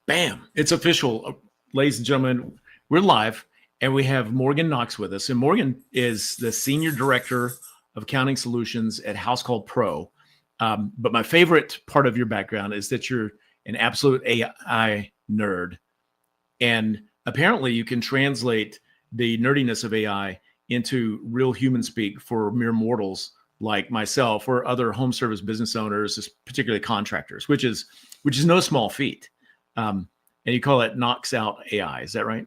Bam! It's official, ladies and gentlemen. We're live, and we have Morgan Knox with us. And Morgan is the Senior Director of Accounting Solutions at House Call Pro. But my favorite part of your background is that you're an absolute AI nerd. And apparently you can translate the nerdiness of AI into real human speak for mere mortals like myself or other home service business owners, particularly contractors, which is no small feat. And you call it knocks out AI. Is that right?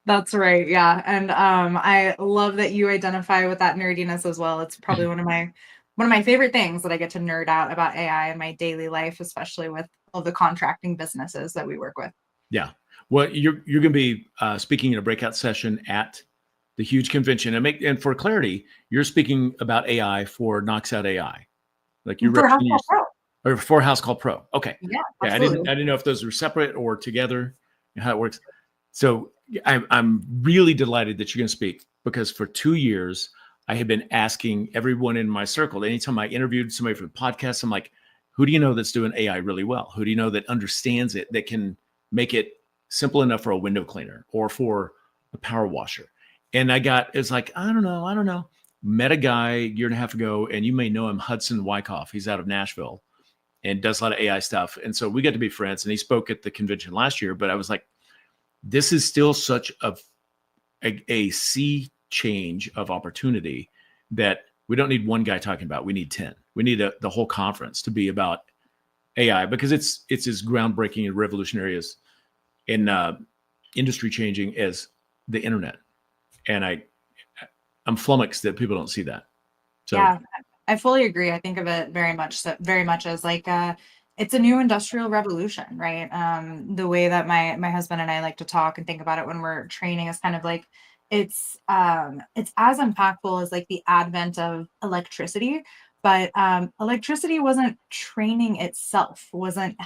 That's right. Yeah. And I love that you identify with that nerdiness as well. It's probably one of my favorite things that I get to nerd out about AI in my daily life, especially with all the contracting businesses that we work with. Yeah. Well, you're going to be speaking in a breakout session at the huge convention, and for clarity, you're speaking about AI for Knocks Out AI, like you're For representing Household Pro. or for House Call Pro. Okay. Yeah, Yeah, absolutely. I didn't know if those were separate or together, how it works. So I'm really delighted that you're going to speak, because for 2 years I have been asking everyone in my circle. Anytime I interviewed somebody for the podcast, I'm like, who do you know that's doing AI really well? Who do you know that understands it, that can make it simple enough for a window cleaner or for a power washer? And it's like, I don't know. Met a guy a year and a half ago, and you may know him, Hudson Wyckoff. He's out of Nashville and does a lot of AI stuff. And so we got to be friends, and he spoke at the convention last year, but I was like, this is still such a sea change of opportunity that we don't need one guy talking about. We need 10. We need the whole conference to be about AI, because it's as groundbreaking and revolutionary as in industry changing as the internet. And I'm flummoxed that people don't see that. So Yeah, I fully agree. I think of it very much as like it's a new industrial revolution, right? The way that my husband and I like to talk and think about it when we're training is kind of like it's as impactful as like the advent of electricity, but electricity wasn't training itself, wasn't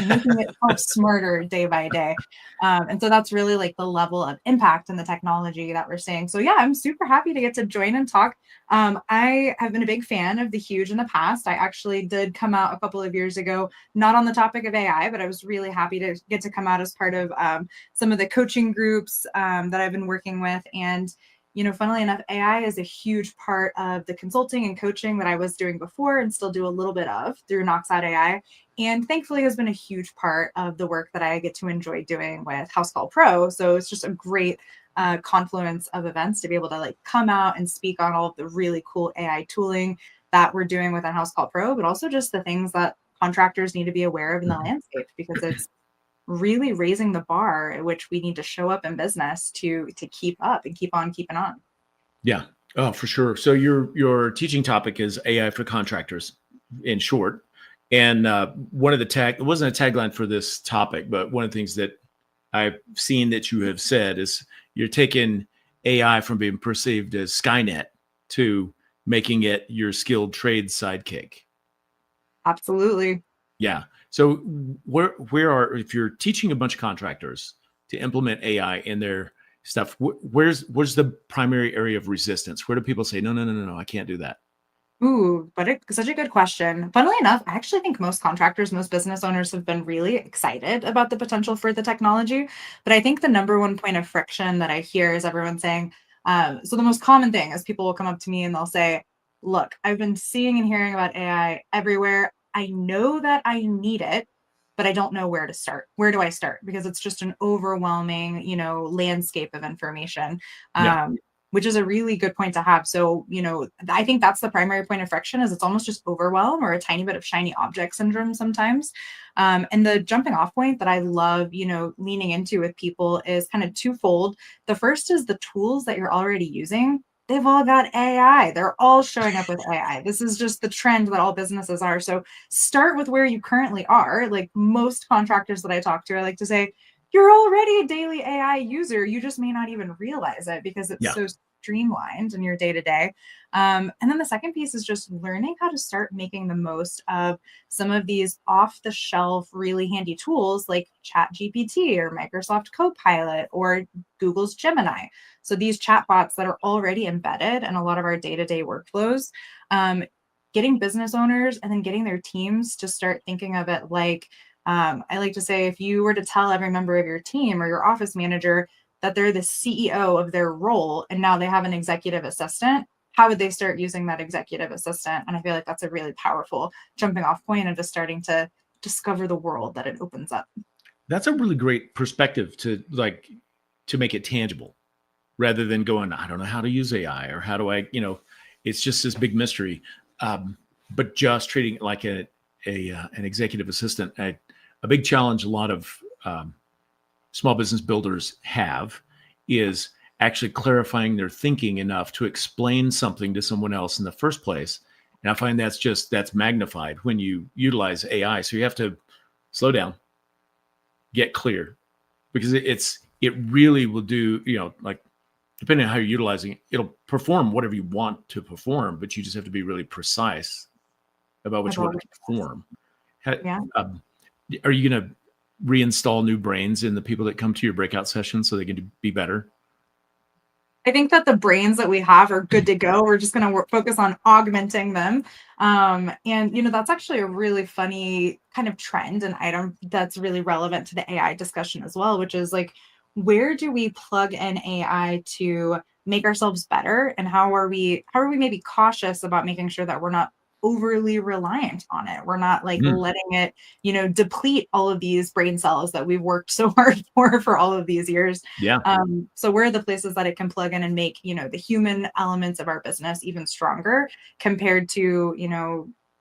making itself smarter day by day. And so that's really like the level of impact and the technology that we're seeing. So yeah, I'm super happy to get to join and talk. I have been a big fan of The Huge in the past. I actually did come out a couple of years ago, not on the topic of AI, but I was really happy to get to come out as part of some of the coaching groups that I've been working with. And, funnily enough, AI is a huge part of the consulting and coaching that I was doing before and still do a little bit of through Knocks Out AI. And thankfully has been a huge part of the work that I get to enjoy doing with House Call Pro. So it's just a great confluence of events to be able to like come out and speak on all of the really cool AI tooling that we're doing within House Call Pro, but also just the things that contractors need to be aware of in the landscape, because it's really raising the bar at which we need to show up in business to keep up and keep on keeping on. yeah, oh, for sure. So your teaching topic is AI for contractors, in short. And one of it wasn't a tagline for this topic, but one of the things that I've seen that you have said is you're taking AI from being perceived as Skynet to making it your skilled trade sidekick. Absolutely. Yeah. So if you're teaching a bunch of contractors to implement AI in their stuff, where's the primary area of resistance? Where do people say, no, I can't do that? Ooh, but it's such a good question. Funnily enough, I actually think most contractors, most business owners have been really excited about the potential for the technology. But I think the number one point of friction that I hear is everyone saying, so the most common thing is people will come up to me and they'll say, look, I've been seeing and hearing about AI everywhere. I know that I need it, but I don't know where to start. Where do I start? Because it's just an overwhelming, landscape of information. Yeah. Which is a really good point to have. So, I think that's the primary point of friction is it's almost just overwhelm or a tiny bit of shiny object syndrome sometimes. And the jumping off point that I love, leaning into with people is kind of twofold. The first is the tools that you're already using. They've all got AI. They're all showing up with AI. This is just the trend that all businesses are. So start with where you currently are. Like most contractors that I talk to, I like to say, you're already a daily AI user. You just may not even realize it because it's Yeah. so streamlined in your day to day. And then the second piece is just learning how to start making the most of some of these off the shelf, really handy tools like ChatGPT or Microsoft Copilot or Google's Gemini. So these chatbots that are already embedded in a lot of our day to day workflows. Getting business owners and then getting their teams to start thinking of it like I like to say, if you were to tell every member of your team or your office manager that they're the CEO of their role and now they have an executive assistant, how would they start using that executive assistant? And I feel like that's a really powerful jumping off point and just starting to discover the world that it opens up. That's a really great perspective to make it tangible rather than going, I don't know how to use AI or how do I, it's just this big mystery. But just treating it like an executive assistant, a big challenge a lot of small business builders have is actually clarifying their thinking enough to explain something to someone else in the first place. And I find that's magnified when you utilize AI. So you have to slow down, get clear, because it really will do, like depending on how you're utilizing it, it'll perform whatever you want to perform, but you just have to be really precise about what you want to perform. Yeah. Are you going to reinstall new brains in the people that come to your breakout sessions so they can be better? I think that the brains that we have are good to go. We're just going to focus on augmenting them. And that's actually a really funny kind of trend and item that's really relevant to the AI discussion as well, which is like, where do we plug in AI to make ourselves better? And how are we maybe cautious about making sure that we're not overly reliant on it? We're not like letting it, deplete all of these brain cells that we've worked so hard for all of these years. Yeah. So where are the places that it can plug in and make, the human elements of our business even stronger compared to,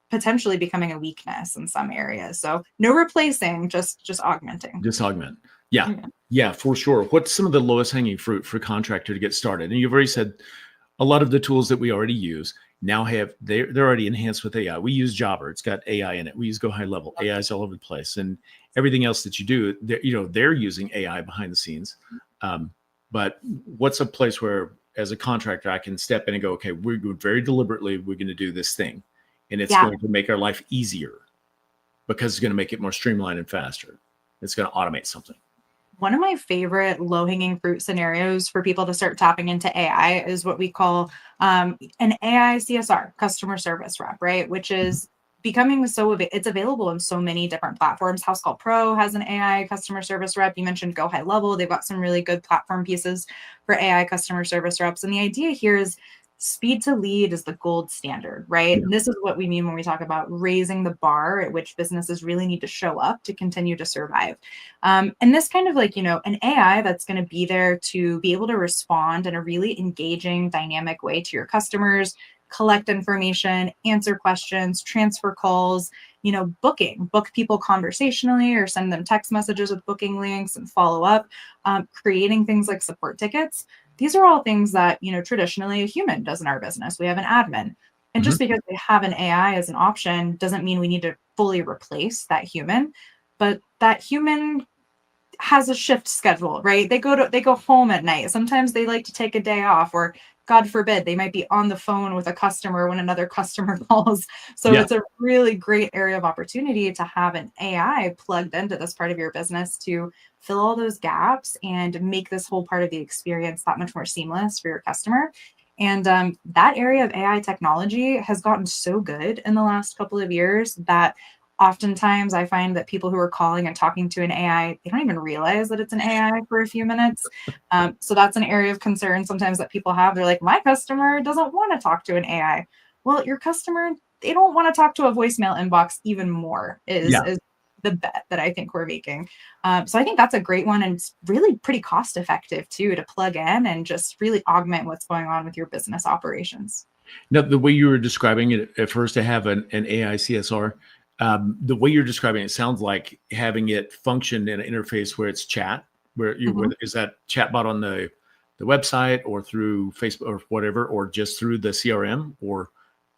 potentially becoming a weakness in some areas. So no replacing, just augmenting. Just augment. Yeah. Yeah, for sure. What's some of the lowest hanging fruit for a contractor to get started? And you've already said a lot of the tools that we already use now they're already enhanced with AI. We use Jobber. It's got AI in it. We use Go High Level. AI is all over the place. And everything else that you do, they're using AI behind the scenes. But what's a place where, as a contractor, I can step in and go, okay, we're very deliberately, we're going to do this thing. And it's going to make our life easier because it's going to make it more streamlined and faster. It's going to automate something. One of my favorite low-hanging fruit scenarios for people to start tapping into AI is what we call an AI CSR, customer service rep, right? Which is becoming it's available in so many different platforms. House Call Pro has an AI customer service rep. You mentioned Go High Level. They've got some really good platform pieces for AI customer service reps. And the idea here is speed to lead is the gold standard, right? And this is what we mean when we talk about raising the bar at which businesses really need to show up to continue to survive. And this kind of like, an AI that's going to be there to be able to respond in a really engaging, dynamic way to your customers, collect information, answer questions, transfer calls, book people conversationally or send them text messages with booking links and follow up, creating things like support tickets. These are all things that, traditionally a human does in our business. We have an admin. And just because we have an AI as an option doesn't mean we need to fully replace that human, but that human has a shift schedule, right? They go home at night. Sometimes they like to take a day off, or God forbid, they might be on the phone with a customer when another customer calls. So it's a really great area of opportunity to have an AI plugged into this part of your business to fill all those gaps and make this whole part of the experience that much more seamless for your customer. And that area of AI technology has gotten so good in the last couple of years that oftentimes I find that people who are calling and talking to an AI, they don't even realize that it's an AI for a few minutes. So that's an area of concern sometimes that people have. They're like, my customer doesn't want to talk to an AI. Well, your customer, they don't want to talk to a voicemail inbox even more is the bet that I think we're making. So I think that's a great one. And it's really pretty cost effective too, to plug in and just really augment what's going on with your business operations. Now, the way you were describing it at first, to have an AI CSR, the way you're describing it sounds like having it function in an interface where it's chat, where is that chatbot on the website or through Facebook or whatever, or just through the CRM, or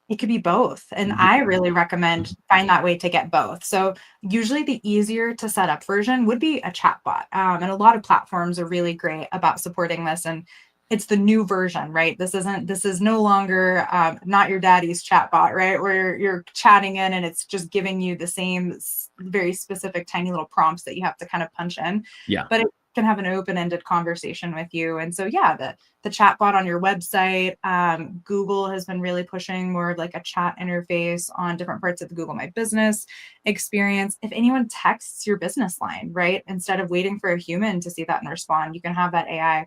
it could be both. And I really recommend find that way to get both. So usually the easier to set up version would be a chatbot. And a lot of platforms are really great about supporting this. And it's the new version, right? This is no longer not your daddy's chatbot, right? Where you're chatting in and it's just giving you the same very specific tiny little prompts that you have to kind of punch in. Yeah. But it can have an open-ended conversation with you. And so, yeah, the chatbot on your website, Google has been really pushing more of like a chat interface on different parts of the Google My Business experience. If anyone texts your business line, right, instead of waiting for a human to see that and respond, you can have that AI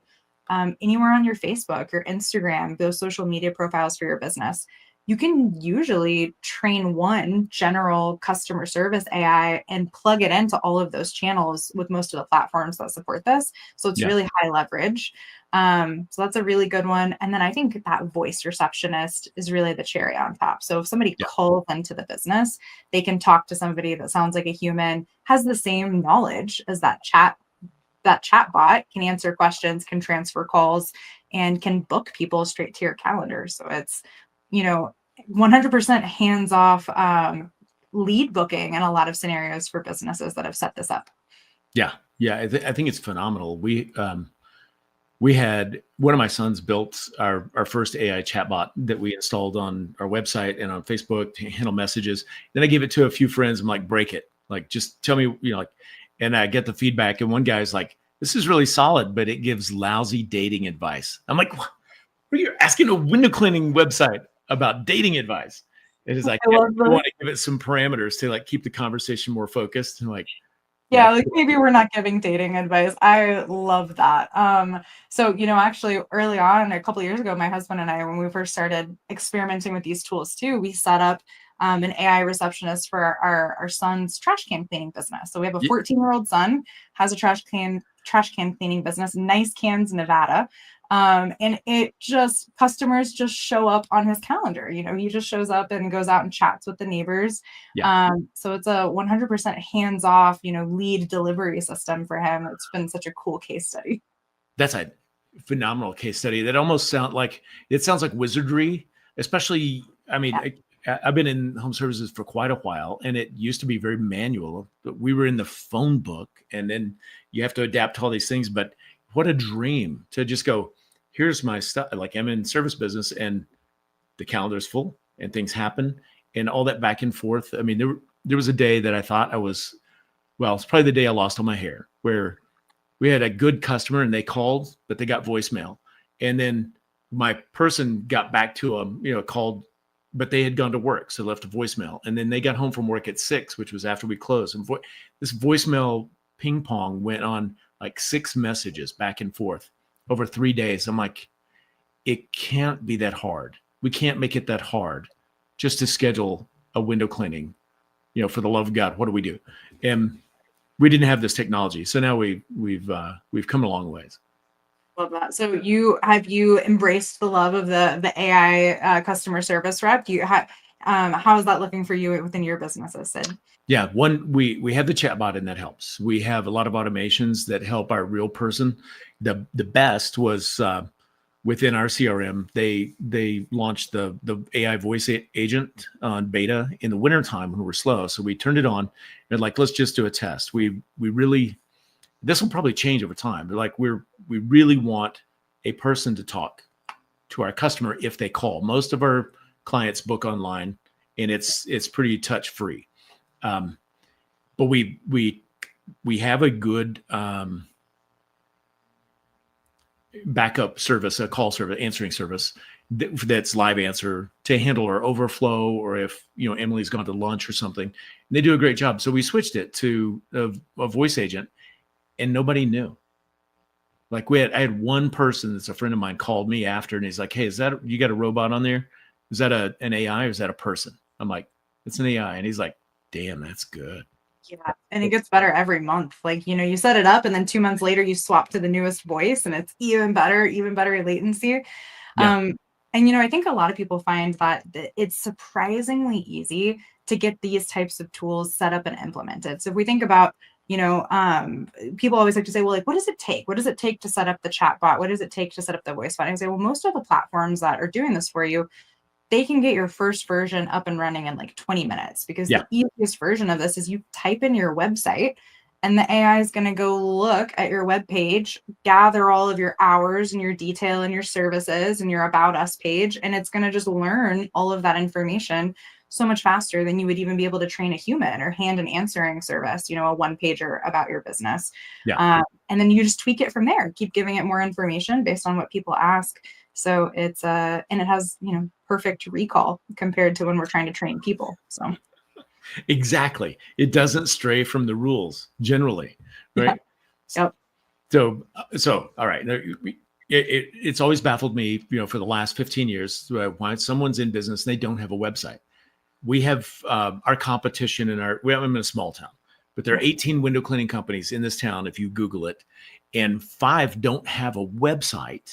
anywhere on your Facebook, your Instagram, those social media profiles for your business. You can usually train one general customer service AI and plug it into all of those channels with most of the platforms that support this. So it's Yeah. really high leverage. So that's a really good one. And then I think that voice receptionist is really the cherry on top. So if somebody Yeah. calls into the business, they can talk to somebody that sounds like a human, has the same knowledge as that chat bot, can answer questions, can transfer calls, and can book people straight to your calendar. So it's, you know, 100% hands off lead booking in a lot of scenarios for businesses that have set this up. Yeah. Yeah. I think it's phenomenal. We had one of my sons built our first AI chatbot that we installed on our website and on Facebook to handle messages. Then I gave it to a few friends. I'm like, break it. Like, just tell me, like, and I get the feedback. And one guy's like, this is really solid, but it gives lousy dating advice. I'm like, what are you asking a window cleaning website about dating advice? It is like, I yeah, love you that. want to give it some parameters to like keep the conversation more focused. And like, yeah, Yeah, like maybe we're not giving dating advice. I love that. So, actually early on, a couple of years ago, my husband and I, when we first started experimenting with these tools too, we set up an AI receptionist for our son's trash can cleaning business. So we have a yeah, 14-year-old son, has a trash can cleaning business, Nice Cans, Nevada. And customers just show up on his calendar. He just shows up and goes out and chats with the neighbors. yeah. So it's a 100% hands-off, lead delivery system for him. It's been such a cool case study. That's a phenomenal case study. That almost sounds like wizardry, especially, I mean, Yeah. I've been in home services for quite a while, and it used to be very manual. But we were in the phone book, and then you have to adapt to all these things. But what a dream to just go, here's my stuff. Like, I'm in service business, and the calendar's full, and things happen, and all that back and forth. I mean, there was a day that I thought it's probably the day I lost all my hair, where we had a good customer and they called, but they got voicemail. And then my person got back to them, called, but they had gone to work. So left a voicemail. And then they got home from work at 6, which was after we closed. And this voicemail ping pong went on like 6 messages back and forth over 3 days. I'm like, it can't be that hard. We can't make it that hard just to schedule a window cleaning. For the love of God, what do we do? And we didn't have this technology, so now we've come a long ways. Love that. So have you embraced the love of the AI customer service rep? How is that looking for you within your businesses, Sid? Yeah, we have the chatbot, and that helps. We have a lot of automations that help our real person. The best was within our CRM. They launched the AI voice agent on beta in the wintertime when we're slow. So we turned it on and like, let's just do a test. We really, this will probably change over time. But like, we really want a person to talk to our customer if they call. Most of our clients book online, and it's pretty touch free. But we have a good backup service, a call service, answering service that's live answer to handle our overflow, or if Emily's gone to lunch or something. And they do a great job. So we switched it to a voice agent, and nobody knew. Like I had one person that's a friend of mine called me after, and he's like, "Hey, you got a robot on there? Is that an AI or is that a person?" I'm like, "It's an AI," and he's like, "Damn, that's good." Yeah. And it gets better every month. Like, you set it up and then 2 months later you swap to the newest voice and it's even better latency. Yeah, And I think a lot of people find that it's surprisingly easy to get these types of tools set up and implemented. So if we think about, people always like to say, well, like, what does it take? What does it take to set up the chat bot? What does it take to set up the voice bot? And I say, well, most of the platforms that are doing this for you, they can get your first version up and running in like 20 minutes, because yeah, the easiest version of this is you type in your website and the AI is going to go look at your web page, gather all of your hours and your detail and your services and your about us page, and it's going to just learn all of that information so much faster than you would even be able to train a human or hand an answering service, a one pager about your business. Yeah. And then you just tweak it from there, keep giving it more information based on what people ask. So it's and it has, perfect recall compared to when we're trying to train people. So Exactly. It doesn't stray from the rules generally, right? Yeah. Yep. So all right. It's always baffled me, for the last 15 years, why someone's in business and they don't have a website. We have our competition I'm in a small town, but there are 18 window cleaning companies in this town, if you Google it, and 5 don't have a website,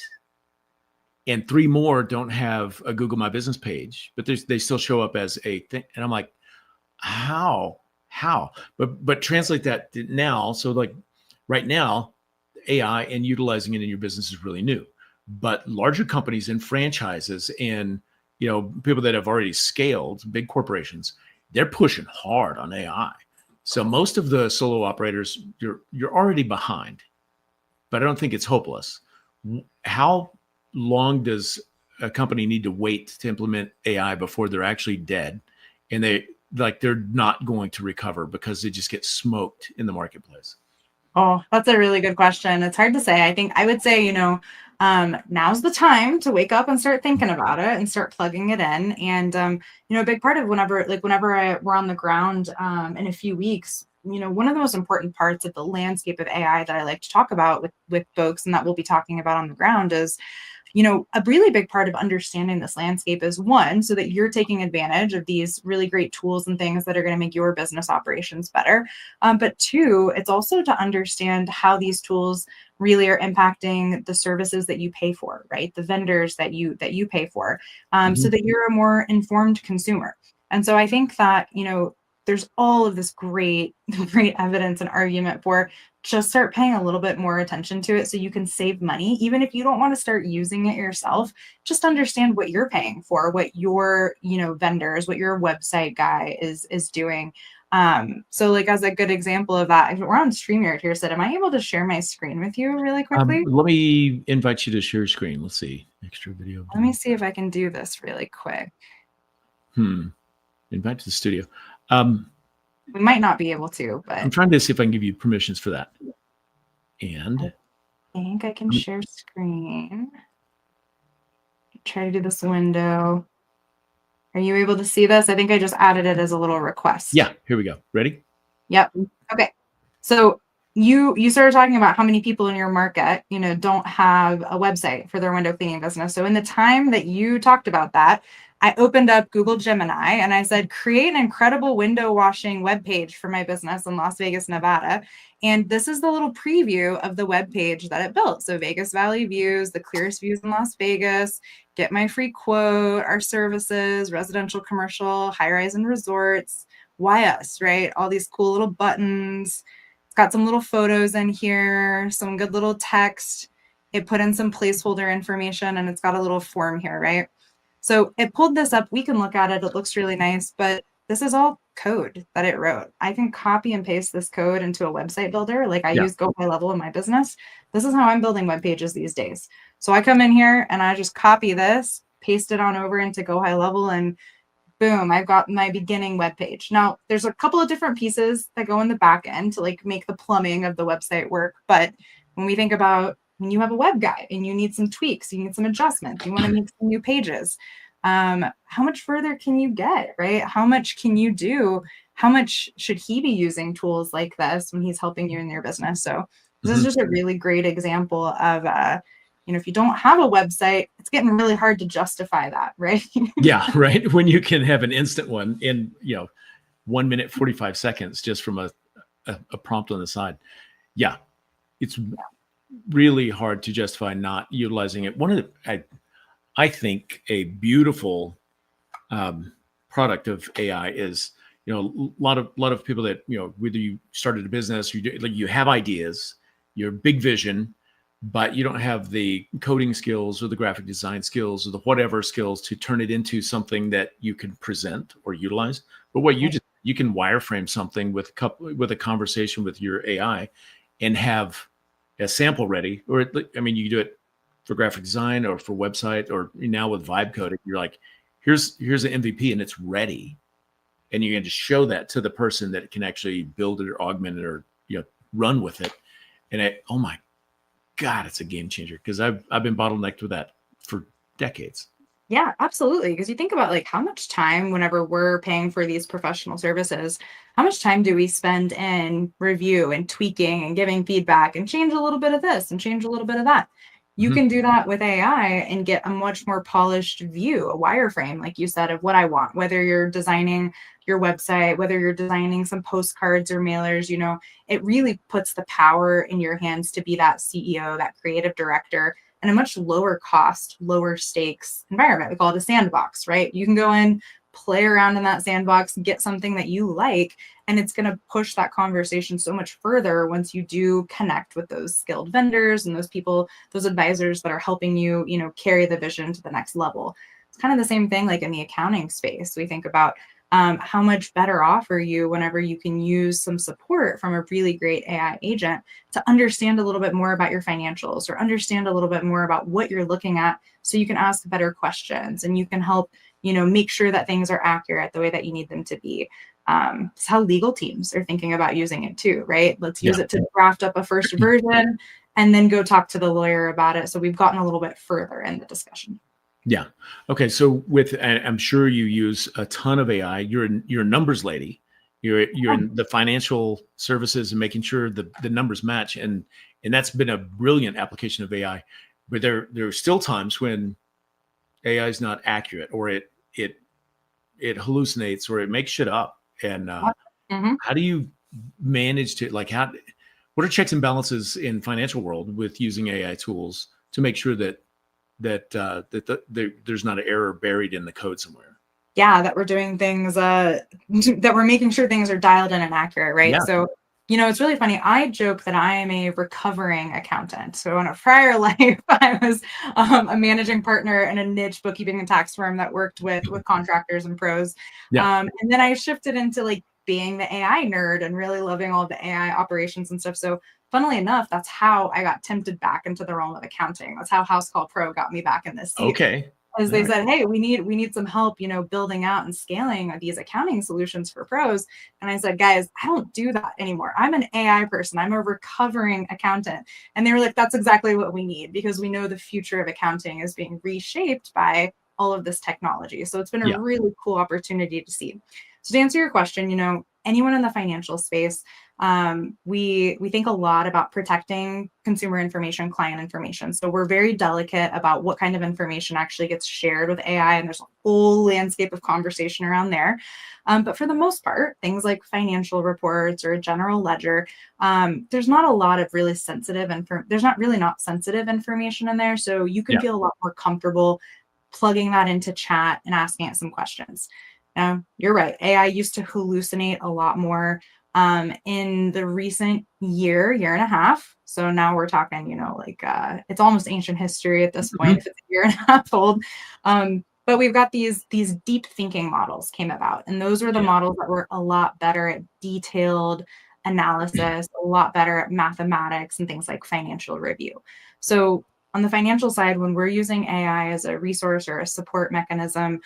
and 3 more don't have a Google My Business page, but they still show up as a thing. And I'm like, how? But translate that now. So like right now, AI and utilizing it in your business is really new. But larger companies and franchises and people that have already scaled, big corporations, they're pushing hard on AI. So most of the solo operators, you're already behind, but I don't think it's hopeless. How long does a company need to wait to implement AI before they're actually dead and they're not going to recover because they just get smoked in the marketplace? Oh, that's a really good question. It's hard to say. I think I would say, now's the time to wake up and start thinking about it and start plugging it in. And, a big part of whenever we're on the ground in a few weeks, one of the most important parts of the landscape of AI that I like to talk about with folks and that we'll be talking about on the ground is, a really big part of understanding this landscape is one, so that you're taking advantage of these really great tools and things that are going to make your business operations better. But two, it's also to understand how these tools really are impacting the services that you pay for, right? The vendors that you pay for, so that you're a more informed consumer. And so I think that, there's all of this great evidence and argument for just start paying a little bit more attention to it so you can save money. Even if you don't want to start using it yourself, just understand what you're paying for, what your, vendors, what your website guy is doing. So like as a good example of that, if we're on StreamYard here, Sid, am I able to share my screen with you really quickly? Let me invite you to share your screen. Let's see. Extra video. Let me see if I can do this really quick. Invite to the studio. We might not be able to, but I'm trying to see if I can give you permissions for that. And I think I can share screen. Try to do this window. Are you able to see this? I think I just added it as a little request. Yeah, here we go. Ready? Yep. Okay. So you started talking about how many people in your market, don't have a website for their window cleaning business. So in the time that you talked about that, I opened up Google Gemini and I said, create an incredible window washing webpage for my business in Las Vegas, Nevada. And this is the little preview of the webpage that it built. So Vegas Valley views, the clearest views in Las Vegas, get my free quote, our services, residential, commercial, high rise and resorts, why us, right? All these cool little buttons. It's got some little photos in here, some good little text. It put in some placeholder information and it's got a little form here, right? So it pulled this up. We can look at it. It looks really nice, but this is all code that it wrote. I can copy and paste this code into a website builder. Like I use Go High Level in my business. This is how I'm building web pages these days. So I come in here and I just copy this, paste it on over into Go High Level, and boom, I've got my beginning web page. Now, there's a couple of different pieces that go in the back end to like make the plumbing of the website work. But when we think about when you have a web guy and you need some tweaks, you need some adjustments, you want to make some new pages, how much further can you get, right? How much can you do? How much should he be using tools like this when he's helping you in your business? So this is just a really great example of, if you don't have a website, it's getting really hard to justify that, right? Yeah, right. When you can have an instant one in, 1 minute, 45 seconds, just from a prompt on the side. Yeah, it's really hard to justify not utilizing it. One of the, I think a beautiful product of AI is, a lot of people that, whether you started a business, you have ideas, your big vision, but you don't have the coding skills or the graphic design skills or the whatever skills to turn it into something that you can present or utilize. But what you can wireframe something with a conversation with your AI and have a sample ready, or you do it for graphic design or for website, or now with vibe coding, you're like, here's an MVP and it's ready. and you're going to show that to the person that can actually build it or augment it or run with it. And oh my God, it's a game changer, because I've been bottlenecked with that for decades. Yeah, absolutely. Because you think about like how much time, whenever we're paying for these professional services, how much time do we spend in review and tweaking and giving feedback and change a little bit of this and change a little bit of that? You Mhm. can do that with AI and get a much more polished view, a wireframe, like you said, of what I want, whether you're designing your website, whether you're designing some postcards or mailers, it really puts the power in your hands to be that CEO, that creative director, and a much lower cost, lower stakes environment. We call it a sandbox, right? You can go in, play around in that sandbox, get something that you like, and it's going to push that conversation so much further once you do connect with those skilled vendors and those people, those advisors that are helping you, carry the vision to the next level. It's kind of the same thing like in the accounting space. We think about how much better off are you whenever you can use some support from a really great AI agent to understand a little bit more about your financials or understand a little bit more about what you're looking at, so you can ask better questions and you can help, make sure that things are accurate the way that you need them to be. It's how legal teams are thinking about using it too, right? Let's use Yeah. it to draft up a first version and then go talk to the lawyer about it. So we've gotten a little bit further in the discussion. Yeah. Okay. So I'm sure you use a ton of AI. You're a numbers lady. You're in the financial services and making sure the numbers match. And that's been a brilliant application of AI. But there are still times when AI is not accurate, or it hallucinates, or it makes shit up. And Mm-hmm. how do you manage to what are checks and balances in financial world with using AI tools to make sure that there's not an error buried in the code somewhere? Yeah, that we're doing things that we're making sure things are dialed in and accurate, right? Yeah. So, it's really funny. I joke that I am a recovering accountant. So, in a prior life, I was a managing partner in a niche bookkeeping and tax firm that worked with contractors and pros. Yeah. And then I shifted into like being the AI nerd and really loving all the AI operations and stuff. So, funnily enough, that's how I got tempted back into the realm of accounting. That's how House Call Pro got me back in this seat. Okay. As All they right. said, hey, we need some help, building out and scaling these accounting solutions for pros. And I said, guys, I don't do that anymore. I'm an AI person. I'm a recovering accountant. And they were like, that's exactly what we need, because we know the future of accounting is being reshaped by all of this technology. So it's been a Yeah. really cool opportunity to see. So to answer your question, anyone in the financial space, we think a lot about protecting consumer information, client information. So we're very delicate about what kind of information actually gets shared with AI, and there's a whole landscape of conversation around there. But for the most part, things like financial reports or a general ledger, there's not a lot of really sensitive there's not really not sensitive information in there. So you can Yeah. feel a lot more comfortable plugging that into chat and asking it some questions. Now, you're right. AI used to hallucinate a lot more in the recent year and a half. So now we're talking, it's almost ancient history at this point Mhm. if it's a year and a half old. But we've got these deep thinking models came about, and those were the Yeah. models that were a lot better at detailed analysis, a lot better at mathematics and things like financial review. So on the financial side, when we're using AI as a resource or a support mechanism,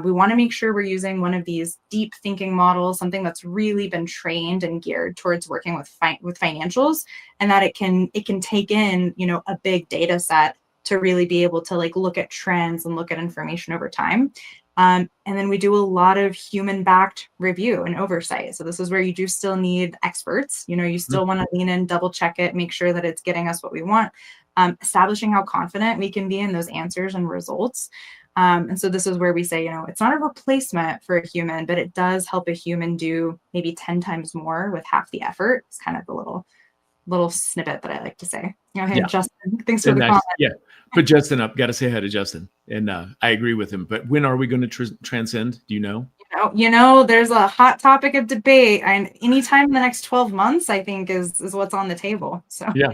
we want to make sure we're using one of these deep thinking models, something that's really been trained and geared towards working with financials, and that it can take in a big data set to really be able to like look at trends and look at information over time. And then we do a lot of human-backed review and oversight. So this is where you do still need experts. You still want to lean in, double check it, make sure that it's getting us what we want. Establishing how confident we can be in those answers and results. And so this is where we say, it's not a replacement for a human, but it does help a human do maybe 10 times more with half the effort. It's kind of the little snippet that I like to say. Hey, Yeah. Justin, thanks for And the comment. yeah. Put Justin up. Got to say hi to Justin. And I agree with him. But when are we going to transcend? Do you know? There's a hot topic of debate, and anytime in the next 12 months, I think is what's on the table. So Yeah.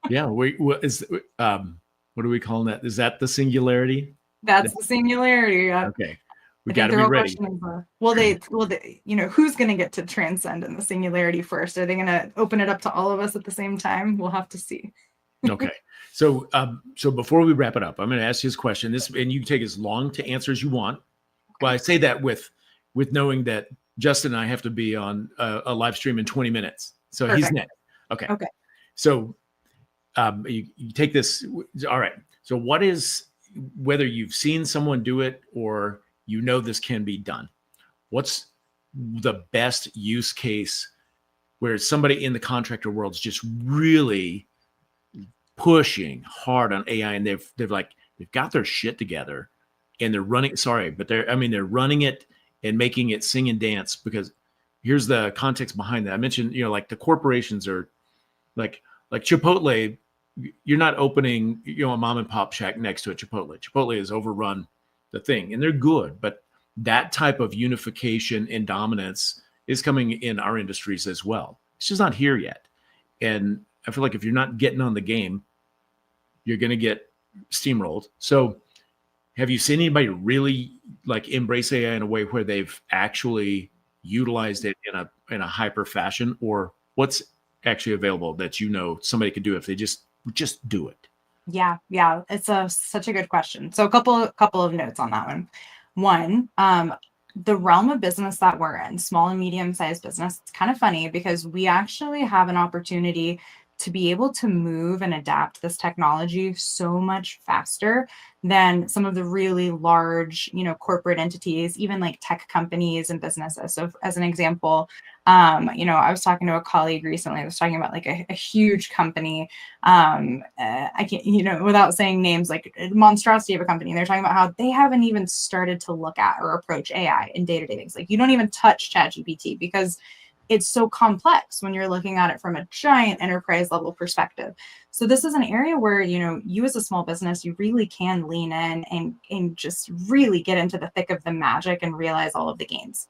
Yeah. What are we calling that? Is that the singularity? that's the singularity. Okay. We I got think to the be real ready. question is, will they, who's going to get to transcend in the singularity first? Are they going to open it up to all of us at the same time? We'll have to see. Okay. So before we wrap it up, I'm going to ask you this question. And you can take as long to answer as you want. Well, I say that with knowing that Justin and I have to be on a live stream in 20 minutes. So he's Perfect. next. Okay. Okay. So you take this. All right. So what is, whether you've seen someone do it or you know this can be done, what's the best use case where somebody in the contractor world is just really pushing hard on AI and they've got their shit together and they're running, they're running it and making it sing and dance? Because here's the context behind that. I mentioned, like the corporations are like Chipotle. You're not opening, a mom and pop shack next to a Chipotle. Chipotle has overrun the thing and they're good, but that type of unification and dominance is coming in our industries as well. It's just not here yet. And I feel like if you're not getting on the game, you're going to get steamrolled. So have you seen anybody really like embrace AI in a way where they've actually utilized it in a hyper fashion, or what's actually available that somebody could do if they just do it? Yeah, it's such a good question. So a couple of notes on that one. One, the realm of business that we're in, small and medium-sized business, it's kind of funny because we actually have an opportunity to be able to move and adapt this technology so much faster than some of the really large, corporate entities, even like tech companies and businesses. So as an example, I was talking to a colleague recently. I was talking about like a huge company. I can't, without saying names, like a monstrosity of a company. They're talking about how they haven't even started to look at or approach AI in day-to-day things. Like you don't even touch ChatGPT because it's so complex when you're looking at it from a giant enterprise level perspective. So this is an area where, you as a small business, you really can lean in and just really get into the thick of the magic and realize all of the gains.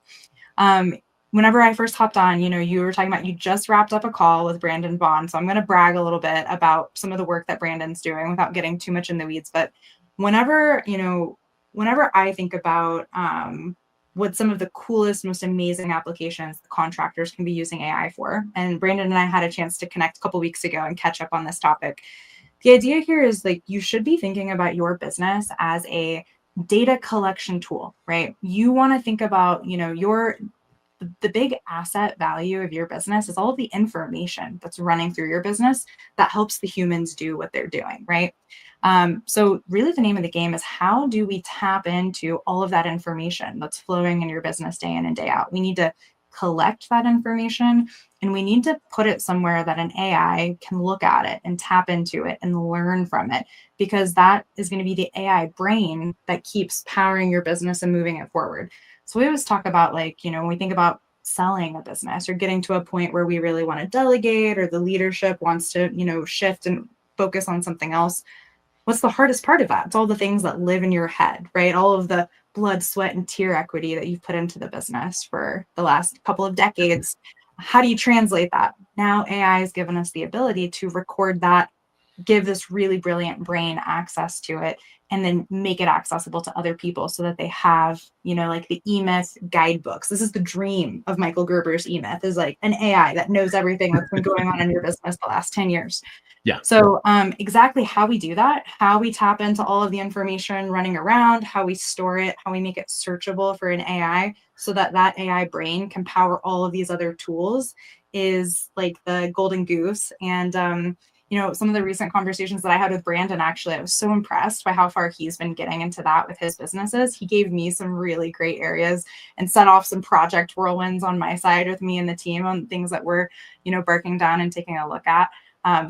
Whenever I first hopped on, you were talking about, you just wrapped up a call with Brandon Bond. So I'm going to brag a little bit about some of the work that Brandon's doing without getting too much in the weeds. But whenever I think about, what some of the coolest, most amazing applications contractors can be using AI for. And Brandon and I had a chance to connect a couple weeks ago and catch up on this topic. The idea here is like, you should be thinking about your business as a data collection tool, right? You want to think about, the big asset value of your business is all of the information that's running through your business that helps the humans do what they're doing, right? So really the name of the game is, how do we tap into all of that information that's flowing in your business day in and day out? We need to collect that information and we need to put it somewhere that an AI can look at it and tap into it and learn from it, because that is going to be the AI brain that keeps powering your business and moving it forward. So we always talk about, like, when we think about selling a business or getting to a point where we really want to delegate or the leadership wants to, shift and focus on something else. What's the hardest part of that? It's all the things that live in your head, right? All of the blood, sweat, and tear equity that you've put into the business for the last couple of decades. How do you translate that? Now AI has given us the ability to record that, give this really brilliant brain access to it, and then make it accessible to other people so that they have, like the E-Myth guidebooks. This is the dream of Michael Gerber's E-Myth, is like an AI that knows everything that's been going on in your business the last 10 years. Yeah. So exactly how we do that, how we tap into all of the information running around, how we store it, how we make it searchable for an AI so that that AI brain can power all of these other tools, is like the golden goose. And some of the recent conversations that I had with Brandon, actually, I was so impressed by how far he's been getting into that with his businesses. He gave me some really great areas and set off some project whirlwinds on my side with me and the team on things that we're, barking down and taking a look at.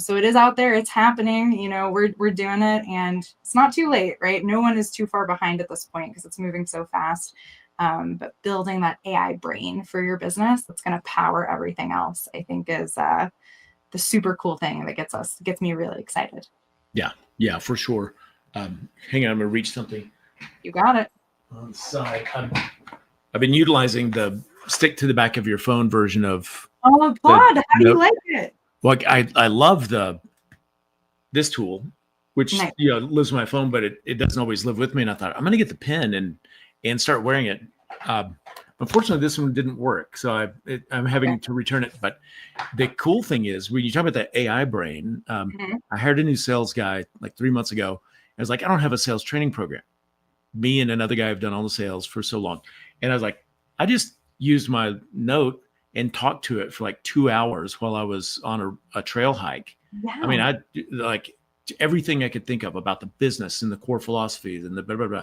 So it is out there, it's happening, we're doing it, and it's not too late, right? No one is too far behind at this point because it's moving so fast. But building that AI brain for your business that's going to power everything else, I think, is the super cool thing that gets me really excited. Yeah, for sure. Hang on, I'm gonna reach something. You got it. On the side, I've been utilizing the stick to the back of your phone version of. Oh, Claude, how do you like it? Well, I love this tool, which Nice. Lives on my phone, but it doesn't always live with me. And I thought, I'm gonna get the pen and start wearing it. Unfortunately, this one didn't work, so I'm having to return it. But the cool thing is, when you talk about the AI brain, I hired a new sales guy like 3 months ago. I was like, I don't have a sales training program. Me and another guy have done all the sales for so long. And I was like, I just used my note and talked to it for like 2 hours while I was on a trail hike. I mean, Yeah. I like everything I could think of about the business and the core philosophies and the blah, blah, blah,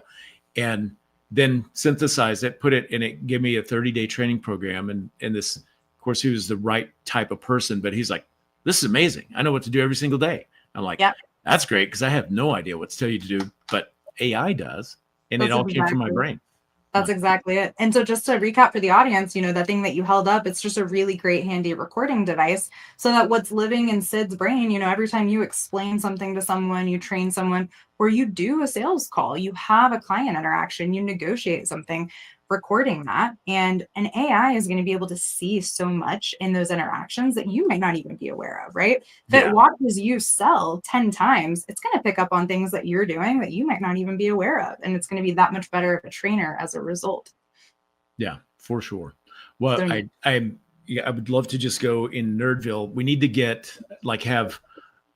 and then synthesize it, put it, and it gave me a 30-day training program. And this, of course, he was the right type of person, but he's like, this is amazing. I know what to do every single day. I'm like, Yep. that's great, because I have no idea what to tell you to do, but AI does. And it That's all came from my exactly brain. That's exactly it. And so just to recap for the audience, the thing that you held up, it's just a really great handy recording device so that what's living in Sid's brain, every time you explain something to someone, you train someone, or you do a sales call, you have a client interaction, you negotiate something, recording that. And an AI is going to be able to see so much in those interactions that you might not even be aware of, right? If it Yeah. watches you sell 10 times, it's going to pick up on things that you're doing that you might not even be aware of. And it's going to be that much better of a trainer as a result. Yeah, for sure. Well, So I would love to just go in Nerdville. We need to have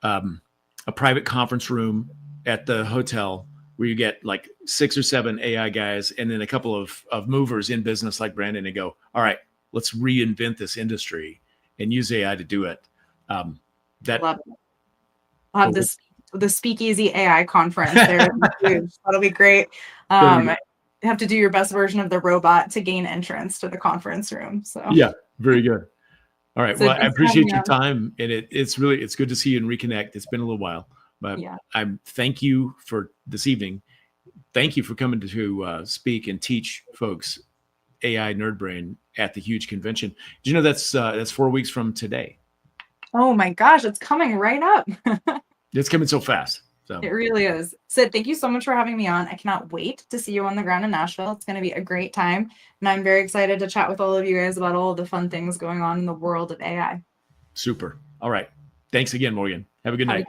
a private conference room at the hotel where you get like 6 or 7 AI guys and then a couple of movers in business like Brandon, and go, all right, let's reinvent this industry and use AI to do it. That love it. I'll have the Speakeasy AI conference there. That'll be great. You have to do your best version of the robot to gain entrance to the conference room. So yeah, very good. All right. So Well, I thanks for having appreciate me your on. time, and it's good to see you and reconnect. It's been a little while, but Yeah. thank you for this evening. Thank you for coming to speak and teach folks AI Nerd Brain at the huge convention. Do you know that's 4 weeks from today? Oh my gosh, it's coming right up. It's coming so fast. So It really is. Sid, thank you so much for having me on. I cannot wait to see you on the ground in Nashville. It's going to be a great time. And I'm very excited to chat with all of you guys about all of the fun things going on in the world of AI. super. All right. Thanks again, Morgan. Have a good night.